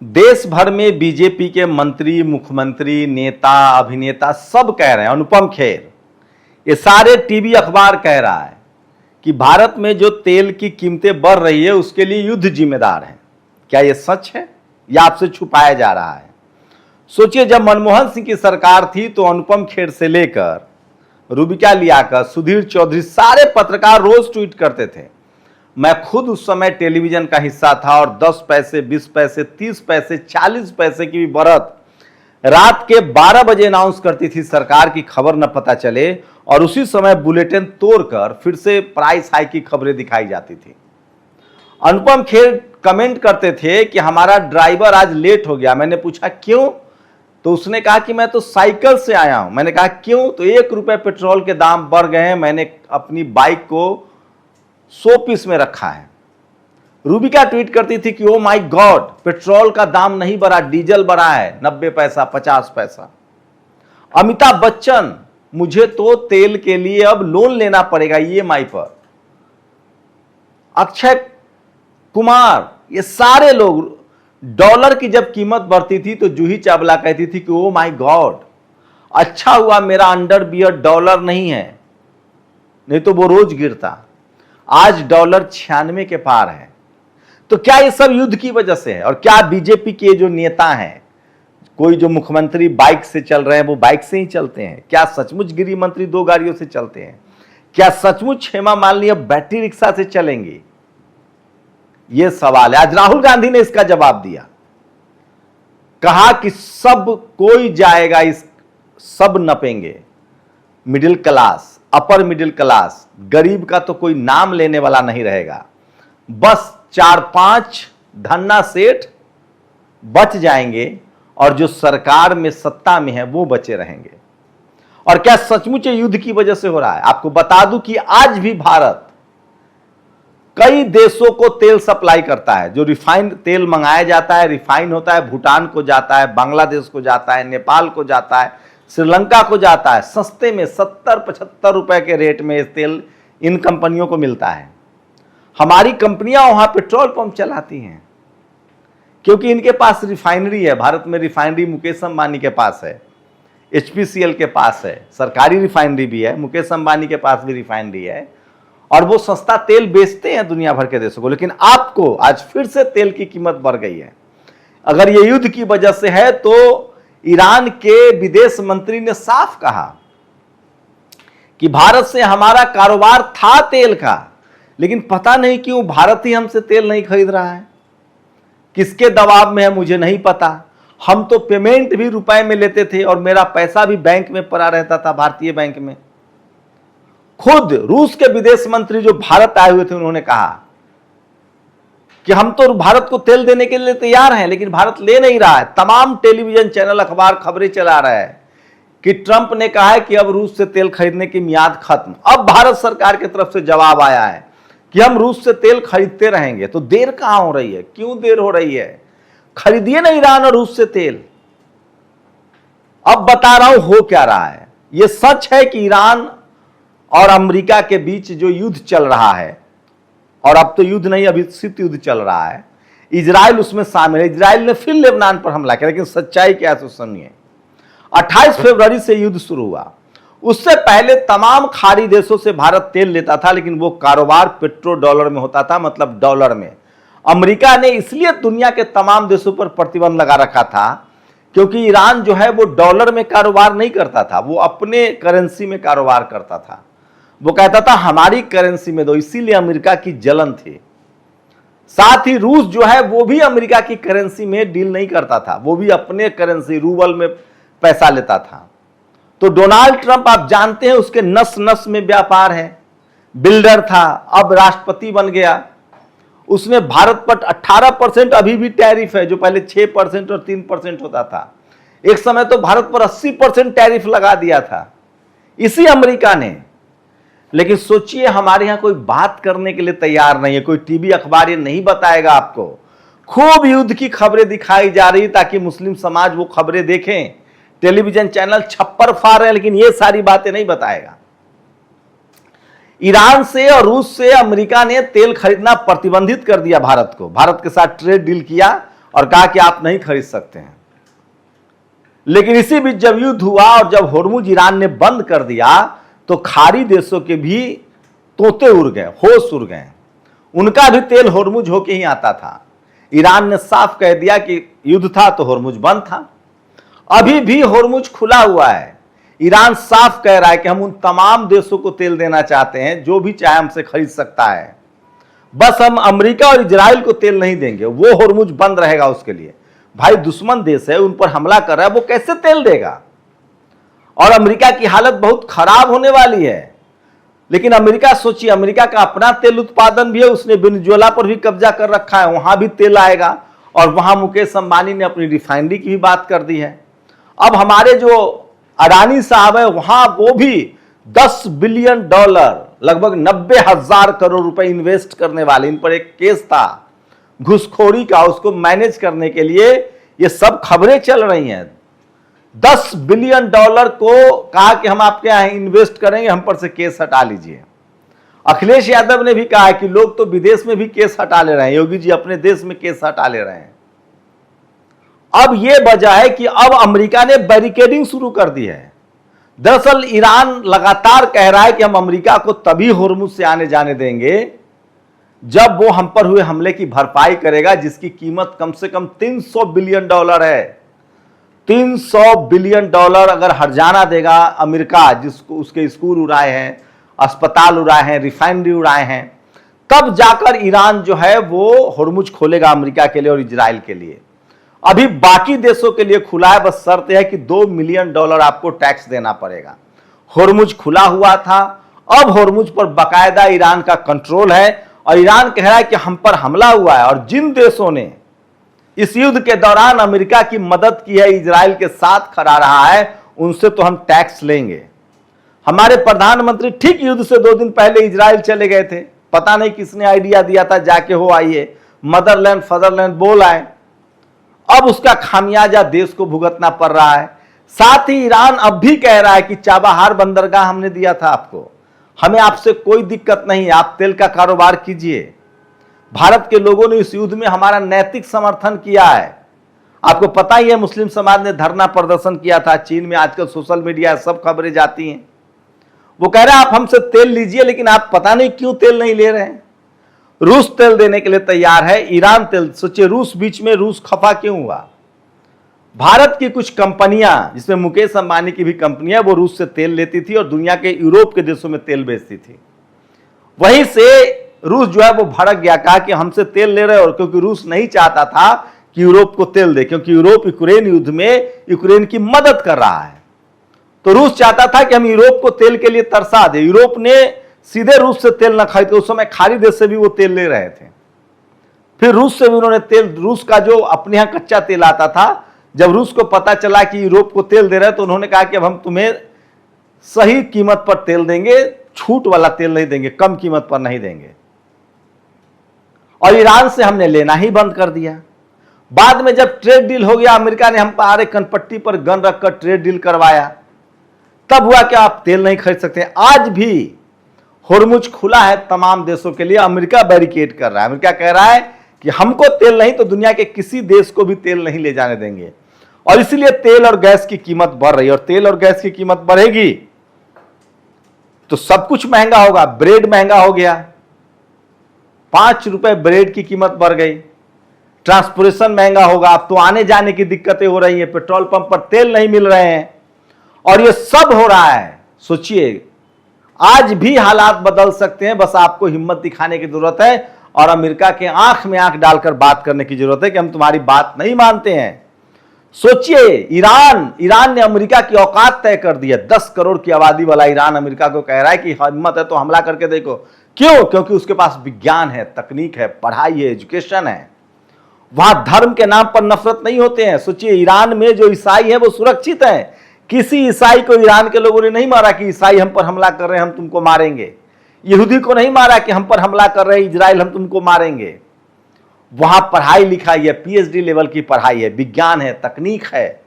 देश भर में बीजेपी के मंत्री, मुख्यमंत्री, नेता, अभिनेता सब कह रहे हैं, अनुपम खेर, ये सारे टीवी अखबार कह रहा है कि भारत में जो तेल की कीमतें बढ़ रही है उसके लिए युद्ध जिम्मेदार है। क्या ये सच है या आपसे छुपाया जा रहा है? सोचिए, जब मनमोहन सिंह की सरकार थी तो अनुपम खेर से लेकर रूबिका लियाकत, सुधीर चौधरी, सारे पत्रकार रोज ट्वीट करते थे। मैं खुद उस समय टेलीविजन का हिस्सा था और 10 पैसे, 20 पैसे, 30 पैसे, 40 पैसे की भी बढ़त रात के 12 बजे अनाउंस करती थी सरकार की खबर न पता चले, और उसी समय बुलेटिन तोड़कर फिर से प्राइस हाइक की खबरें दिखाई जाती थी। अनुपम खेर कमेंट करते थे कि हमारा ड्राइवर आज लेट हो गया। मैंने पूछा क्यों, तो उसने कहा कि मैं तो साइकिल से आया हूं। मैंने कहा क्यों, तो 1 रुपए पेट्रोल के दाम बढ़ गए हैं, मैंने अपनी बाइक को 100 पीस में रखा है। रूबिका ट्वीट करती थी कि ओ माय गॉड, पेट्रोल का दाम नहीं बढ़ा, डीजल बढ़ा है 90 पैसा, 50 पैसा। अमिताभ बच्चन, मुझे तो तेल के लिए अब लोन लेना पड़ेगा ईएमआई पर। अक्षय कुमार, ये सारे लोग, डॉलर की जब कीमत बढ़ती थी तो जूही चावला कहती थी कि ओ माय गॉड, अच्छा हुआ मेरा अंडरवियर डॉलर नहीं है, नहीं तो वो रोज गिरता। आज डॉलर 96 के पार है। तो क्या ये सब युद्ध की वजह से है? और क्या बीजेपी के जो नेता हैं, कोई जो मुख्यमंत्री बाइक से चल रहे हैं वो बाइक से ही चलते हैं? क्या सचमुच गृह मंत्री 2 गाड़ियों से चलते हैं? क्या सचमुच हेमा मालिनी अब बैटरी रिक्शा से चलेंगी? यह सवाल है। आज राहुल गांधी ने इसका जवाब दिया, कहा कि सब कोई जाएगा, इस सब नपेंगे, middle class, upper middle class, गरीब का तो कोई नाम लेने वाला नहीं रहेगा। बस 4-5 धन्ना सेठ बच जाएंगे और जो सरकार में सत्ता में है वो बचे रहेंगे। और क्या सचमुच युद्ध की वजह से हो रहा है? आपको बता दूं कि आज भी भारत कई देशों को तेल सप्लाई करता है। जो रिफाइंड तेल मंगाया जाता है, रिफाइन होता है, भूटान को जाता है, बांग्लादेश को जाता है, नेपाल को जाता है, श्रीलंका को जाता है। सस्ते में 70-75 रुपए के रेट में इस तेल इन कंपनियों को मिलता है। हमारी कंपनियां वहां पेट्रोल पंप चलाती हैं क्योंकि इनके पास रिफाइनरी है। भारत में रिफाइनरी मुकेश अंबानी के पास है, एचपीसीएल के पास है, सरकारी रिफाइनरी भी है, मुकेश अंबानी के पास भी रिफाइनरी है, और वो सस्ता तेल बेचते हैं दुनिया भर के देशों को। लेकिन आपको आज फिर से तेल की कीमत बढ़ गई है। अगर ये युद्ध की वजह से है तो ईरान के विदेश मंत्री ने साफ कहा कि भारत से हमारा कारोबार था तेल का, लेकिन पता नहीं क्यों भारत ही हमसे तेल नहीं खरीद रहा है। किसके दबाव में है मुझे नहीं पता। हम तो पेमेंट भी रुपए में लेते थे और मेरा पैसा भी बैंक में पड़ा रहता था, भारतीय बैंक में। खुद रूस के विदेश मंत्री जो भारत आए हुए थे उन्होंने कहा कि हम तो भारत को तेल देने के लिए तैयार हैं, लेकिन भारत ले नहीं रहा है। तमाम टेलीविजन चैनल, अखबार खबरें चला रहा है कि ट्रंप ने कहा है कि अब रूस से तेल खरीदने की मियाद खत्म। अब भारत सरकार की तरफ से जवाब आया है कि हम रूस से तेल खरीदते रहेंगे। तो देर कहां हो रही है? क्यों देर हो रही है? खरीदिए ना ईरान और रूस से तेल। अब बता रहा हूं हो क्या रहा है। यह सच है कि ईरान और अमेरिका के बीच जो युद्ध चल रहा है, और अब तो युद्ध नहीं, अभी शीत युद्ध चल रहा है, इजराइल उसमें शामिल है। इजराइल ने फिर लेबनान पर हमला किया, लेकिन सच्चाई क्या है तो सुनिए। 28 फरवरी से युद्ध शुरू हुआ। उससे पहले तमाम खाड़ी देशों से भारत तेल लेता था, लेकिन वो कारोबार पेट्रो डॉलर में होता था, मतलब डॉलर में। अमेरिका ने इसलिए दुनिया के तमाम देशों पर प्रतिबंध लगा रखा था क्योंकि ईरान जो है वो डॉलर में कारोबार नहीं करता था, वो अपने करेंसी में कारोबार करता था। वो कहता था हमारी करेंसी में दो, इसीलिए अमेरिका की जलन थी। साथ ही रूस जो है वो भी अमेरिका की करेंसी में डील नहीं करता था, वो भी अपने करेंसी रूबल में पैसा लेता था। तो डोनाल्ड ट्रंप, आप जानते हैं, उसके नस नस में व्यापार है। बिल्डर था, अब राष्ट्रपति बन गया। उसने भारत पर 18% अभी भी टैरिफ है, जो पहले 6% और 3% होता था। एक समय तो भारत पर 80% टैरिफ लगा दिया था इसी अमेरिका ने। लेकिन सोचिए, हमारे यहां कोई बात करने के लिए तैयार नहीं है। कोई टीवी अखबार ये नहीं बताएगा आपको। खूब युद्ध की खबरें दिखाई जा रही ताकि मुस्लिम समाज वो खबरें देखें। टेलीविजन चैनल छप्पर फाड़ रहे हैं, लेकिन ये सारी बातें नहीं बताएगा। ईरान से और रूस से अमेरिका ने तेल खरीदना प्रतिबंधित कर दिया भारत को। भारत के साथ ट्रेड डील किया और कहा कि आप नहीं खरीद सकते हैं। लेकिन इसी बीच जब युद्ध हुआ और जब होर्मुज ईरान ने बंद कर दिया तो खाड़ी देशों के भी तोते उड़ गए, होश उड़ गए। उनका भी तेल होर्मुज होके ही आता था। ईरान ने साफ कह दिया कि युद्ध था तो होर्मुज बंद था। अभी भी होर्मुज खुला हुआ है। ईरान साफ कह रहा है कि हम उन तमाम देशों को तेल देना चाहते हैं जो भी चाहे हमसे खरीद सकता है, बस हम अमेरिका और इजराइल को तेल नहीं देंगे, वो होर्मुज बंद रहेगा उसके लिए। भाई दुश्मन देश है, उन पर हमला कर रहा है, वो कैसे तेल देगा? और अमेरिका की हालत बहुत खराब होने वाली है। लेकिन अमेरिका सोचिए, अमेरिका का अपना तेल उत्पादन भी है, उसने वेनेजुएला पर भी कब्जा कर रखा है, वहां भी तेल आएगा। और वहां मुकेश अंबानी ने अपनी रिफाइनरी की भी बात कर दी है। अब हमारे जो अडानी साहब है वहां वो भी $10 बिलियन लगभग 90,000 करोड़ रुपए इन्वेस्ट करने वाले, इन पर एक केस था घुसखोरी का, उसको मैनेज करने के लिए ये सब खबरें चल रही हैं। $10 बिलियन को कहा कि हम आपके यहां इन्वेस्ट करेंगे, हम पर से केस हटा लीजिए। अखिलेश यादव ने भी कहा है कि लोग तो विदेश में भी केस हटा ले रहे हैं, योगी जी अपने देश में केस हटा ले रहे हैं। अब यह वजह है कि अब अमेरिका ने बैरिकेडिंग शुरू कर दी है। दरअसल ईरान लगातार कह रहा है कि हम अमेरिका को तभी होर्मुज से आने जाने देंगे जब वो हम पर हुए हमले की भरपाई करेगा, जिसकी कीमत कम से कम $300 बिलियन है। $300 बिलियन अगर हर्जाना देगा अमेरिका, जिसको उसके स्कूल उड़ाए हैं, अस्पताल उड़ाए हैं, रिफाइनरी उड़ाए हैं, तब जाकर ईरान जो है वो होर्मुज खोलेगा अमेरिका के लिए और इजराइल के लिए। अभी बाकी देशों के लिए खुला है, बस शर्त है कि $2 मिलियन आपको टैक्स देना पड़ेगा। होर्मुज खुला हुआ था, अब होर्मुज पर बाकायदा ईरान का कंट्रोल है और ईरान कह रहा है कि हम पर हमला हुआ है और जिन देशों ने इस युद्ध के दौरान अमेरिका की मदद की है, इजराइल के साथ खड़ा रहा है, उनसे तो हम टैक्स लेंगे। हमारे प्रधानमंत्री ठीक युद्ध से 2 दिन पहले इजराइल चले गए थे, पता नहीं किसने आइडिया दिया था, जाके हो आइए, मदरलैंड फदरलैंड बोल आए। अब उसका खामियाजा देश को भुगतना पड़ रहा है। साथ ही ईरान अब भी कह रहा है कि चाबहार बंदरगाह हमने दिया था आपको, हमें आपसे कोई दिक्कत नहीं है, आप तेल का कारोबार कीजिए। भारत के लोगों ने इस युद्ध में हमारा नैतिक समर्थन किया है। आपको पता ही है मुस्लिम समाज ने धरना प्रदर्शन किया था, चीन में आजकल सोशल मीडिया सब खबरें जाती हैं। वो कह रहे हैं आप हमसे तेल लीजिए, लेकिन आप पता नहीं क्यों तेल नहीं ले रहे हैं। रूस तेल देने के लिए तैयार है, ईरान तेल, सोचिए रूस बीच में, रूस खफा क्यों हुआ? भारत की कुछ कंपनियां, जिसमें मुकेश अंबानी की भी कंपनियां, वो रूस से तेल लेती थी और दुनिया के यूरोप के देशों में तेल बेचती थी। वहीं से रूस जो है वो भड़क गया, कहा कि हमसे तेल ले रहे हो, क्योंकि रूस नहीं चाहता था कि यूरोप को तेल दे, क्योंकि यूरोप यूक्रेन युद्ध में यूक्रेन की मदद कर रहा है। तो रूस चाहता था कि हम यूरोप को तेल के लिए तरसा दे। यूरोप ने सीधे रूस से तेल न खरीदे, उस समय खाड़ी देश से भी वो तेल ले रहे थे। फिर रूस से भी उन्होंने तेल, रूस का जो अपने यहां कच्चा तेल आता था, जब रूस को पता चला कि यूरोप को तेल दे रहे हैं, तो उन्होंने कहा कि अब हम तुम्हें सही कीमत पर तेल देंगे, छूट वाला तेल नहीं देंगे, कम कीमत पर नहीं देंगे। और ईरान से हमने लेना ही बंद कर दिया। बाद में जब ट्रेड डील हो गया, अमेरिका ने हम पर आरे कनपट्टी पर गन रखकर ट्रेड डील करवाया, तब हुआ कि आप तेल नहीं खरीद सकते। आज भी होर्मुज खुला है तमाम देशों के लिए, अमेरिका बैरिकेड कर रहा है। अमेरिका कह रहा है कि हमको तेल नहीं तो दुनिया के किसी देश को भी तेल नहीं ले जाने देंगे। और इसीलिए तेल और गैस की कीमत बढ़ रही है, और तेल और गैस की कीमत बढ़ेगी तो सब कुछ महंगा होगा। ब्रेड महंगा हो गया, 5 रुपए ब्रेड की कीमत बढ़ गई। ट्रांसपोर्टेशन महंगा होगा, अब तो आने जाने की दिक्कतें हो रही हैं, पेट्रोल पंप पर तेल नहीं मिल रहे हैं, और ये सब हो रहा है। सोचिए आज भी हालात बदल सकते हैं, बस आपको हिम्मत दिखाने की जरूरत है और अमेरिका के आंख में आंख डालकर बात करने की जरूरत है कि हम तुम्हारी बात नहीं मानते हैं। सोचिए ईरान ने अमेरिका की औकात तय कर दी है। 10 करोड़ की आबादी वाला ईरान अमेरिका को कह रहा है कि हिम्मत है तो हमला करके देखो। क्यों? क्योंकि उसके पास विज्ञान है, तकनीक है, पढ़ाई है, एजुकेशन है। वहां धर्म के नाम पर नफरत नहीं होते हैं। सोचिए ईरान में जो ईसाई है वो सुरक्षित है। किसी ईसाई को ईरान के लोगों ने नहीं मारा कि ईसाई हम पर हमला कर रहे हैं हम तुमको मारेंगे। यहूदी को नहीं मारा कि हम पर हमला कर रहे हैं इजराइल हम तुमको मारेंगे। वहां पढ़ाई लिखाई है, पीएचडी लेवल की पढ़ाई है, विज्ञान है, तकनीक है।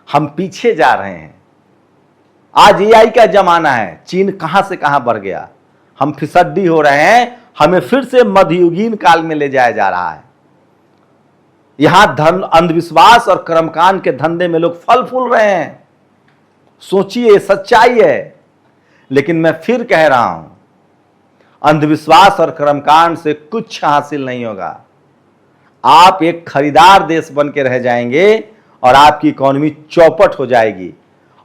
हम पीछे जा रहे हैं। आज एआई का जमाना है, चीन कहां से कहां बढ़ गया। हम फिसड्डी हो रहे हैं, हमें फिर से मध्ययुगीन काल में ले जाया जा रहा है। यहां धर्म, अंधविश्वास और कर्मकांड के धंधे में लोग फल फूल रहे हैं। सोचिए, सच्चाई है। लेकिन मैं फिर कह रहा हूं, अंधविश्वास और कर्मकांड से कुछ हासिल नहीं होगा। आप एक खरीदार देश बन के रह जाएंगे और आपकी इकोनॉमी चौपट हो जाएगी।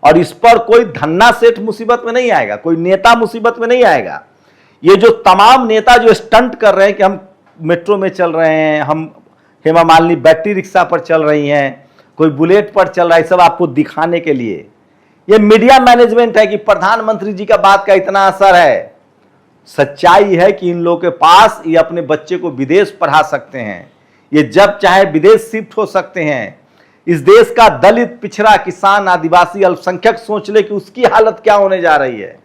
और इस पर कोई धन्ना सेठ मुसीबत में नहीं आएगा, कोई नेता मुसीबत में नहीं आएगा। ये जो तमाम नेता जो स्टंट कर रहे हैं कि हम मेट्रो में चल रहे हैं, हम हेमा मालिनी बैटरी रिक्शा पर चल रही हैं, कोई बुलेट पर चल रहा है, सब आपको दिखाने के लिए। ये मीडिया मैनेजमेंट है कि प्रधानमंत्री जी का बात का इतना असर है। सच्चाई है कि इन लोगों के पास ये अपने बच्चे को विदेश पढ़ा सकते हैं, ये जब चाहे विदेश शिफ्ट हो सकते हैं। इस देश का दलित, पिछड़ा, किसान, आदिवासी, अल्पसंख्यक सोच ले कि उसकी हालत क्या होने जा रही है।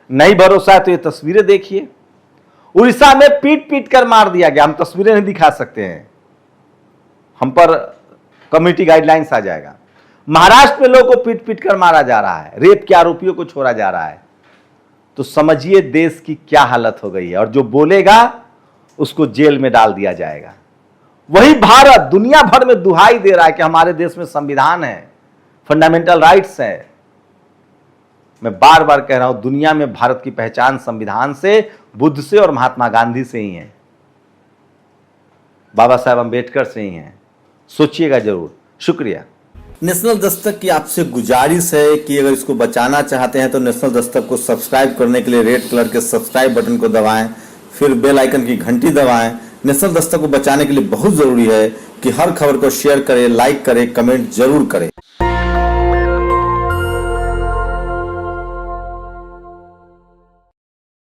नहीं भरोसा है तो ये तस्वीरें देखिए। उड़ीसा में पीट पीट कर मार दिया गया। हम तस्वीरें नहीं दिखा सकते हैं, हम पर कम्युनिटी गाइडलाइंस आ जाएगा। महाराष्ट्र में लोगों को पीट पीट कर मारा जा रहा है, रेप के आरोपियों को छोड़ा जा रहा है। तो समझिए देश की क्या हालत हो गई है। और जो बोलेगा उसको जेल में डाल दिया जाएगा। वही भारत दुनिया भर में दुहाई दे रहा है कि हमारे देश में संविधान है, फंडामेंटल राइट्स है। मैं बार बार कह रहा हूं, दुनिया में भारत की पहचान संविधान से, बुद्ध से और महात्मा गांधी से ही है, बाबा साहेब अंबेडकर से ही है। सोचिएगा जरूर। शुक्रिया। नेशनल दस्तक की आपसे गुजारिश है कि अगर इसको बचाना चाहते हैं तो नेशनल दस्तक को सब्सक्राइब करने के लिए रेड कलर के सब्सक्राइब बटन को दबाएं, फिर बेल आइकन की घंटी दबाएं। नेशनल दस्तक को बचाने के लिए बहुत जरूरी है कि हर खबर को शेयर करें, लाइक करें, कमेंट जरूर करें।